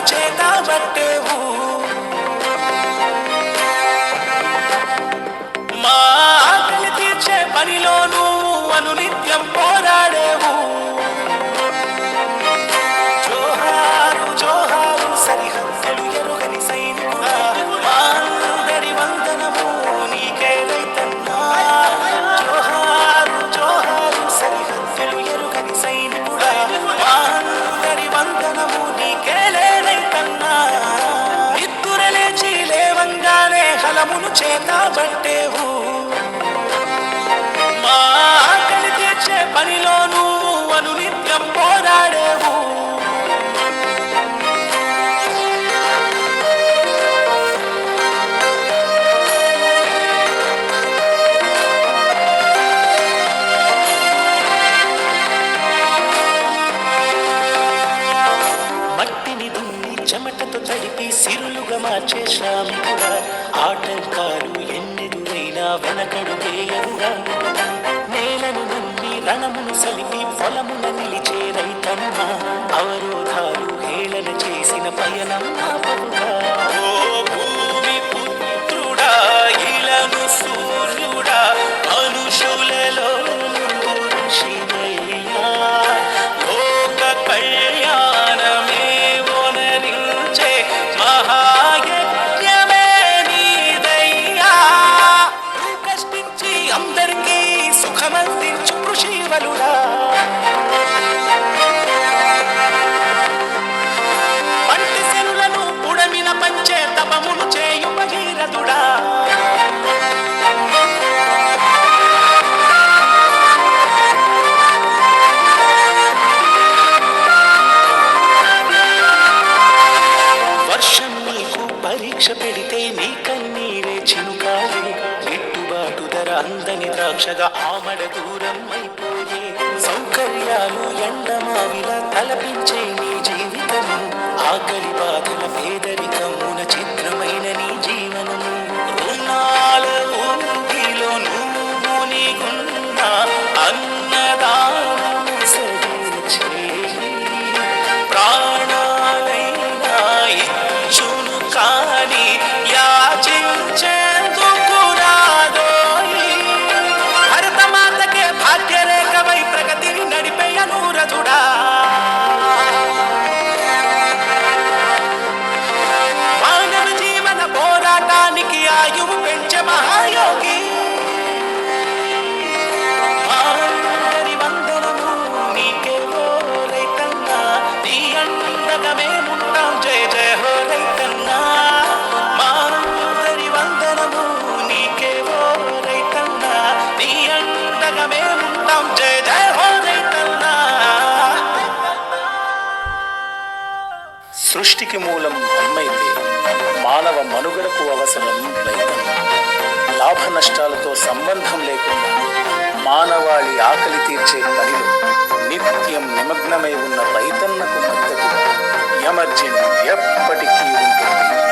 చేతబట్టేవు మా ఆకలి తీర్చే పనిలో నువ్వు అనునిత్యం పోరాడేవు జోహారు జోహారు సరిహద్దులు ఎరుగని సైనికుడా మా అందరి వందనము నీకే రైతన్నా జోహారు జోహారు సరిహద్దులు ఎరుగని సైనికుడా మా అందరి వందనము నీకే రైతన్నా నిద్దుర లేచి లేవంగానే హలమును చేతబట్టేవు మా ఆకలి తీర్చే పనిలో నువ్వు అనునిత్యం పోరాడేవు మట్టిని దున్ని చెమటతో తడిపి సిరులుగా మార్చే శ్రామికుడా ఆటంకాలు ఎన్నెదురైనా వెనకడు వేయరుగా నేలను నమ్మి రణమును సలిపి పొలమున నిలిచే రైతన్నా అవరోధాలు హేళన చేసిన పయనం ఆపరుగా ఓ భూమి పుత్రుడా ఇలను సూర్యుడా మనుషులలో ఋషివయ్యా లోక కళ్యాణమే వనరించే మహాయజ్ఞమే నీదయ్యా నువ్వు కష్టించి అందరికీ సుఖమందించు కృషివలుడా పంటి సెరులను పుడమిన పంచే తపమును చేయు భగీరథుడా వర్షం నీకు పరీక్ష పెడితే నీ కన్నీరే చినుకాలే గిట్టుబాటు ధర అందని ద్రాక్షగా ఆమడ దూరం అయిపోయే సౌకర్యాలు ఎండమావిలా తలపించే నీ జీవితము ఆకలి బాధల పేదరికమున చిత్రమైన నీ జీవనము రుణాల ఊగిలో నువ్వు నీకున్న అన్నదానము సరిచేయి ప్రాణాలైనా ఇచ్చును కాని యాచించేందుకు రాదోయి భరతమాతకే భాగ్యరేఖవై ప్రగతిని నడిపే అనురథుడా మానవ జీవన పోరాటానికి ఆయువు పెంచే మహాయోగి అందరి వందనము నీకే ఓ రైతన్నా నీ అండగా మేముంటాం జయ జయ హో రైతన్నా మా అందరి వందనము నీకే ఓ రైతన్నా నీ అండగా మేముంటాం జయ జయ హో రైతన్నా సృష్టికి మూలం అమ్మైతే మానవ మనుగడకు అవసరం రైతన్న లాభ నష్టాలతో సంబంధం లేకుండా మానవాళి ఆకలి తీర్చే పనిలో నిత్యం నిమగ్నమై ఉన్న రైతన్నకు మద్దతుగా ఎమర్జెన్ ఎప్పటికీ ఉంటుంది.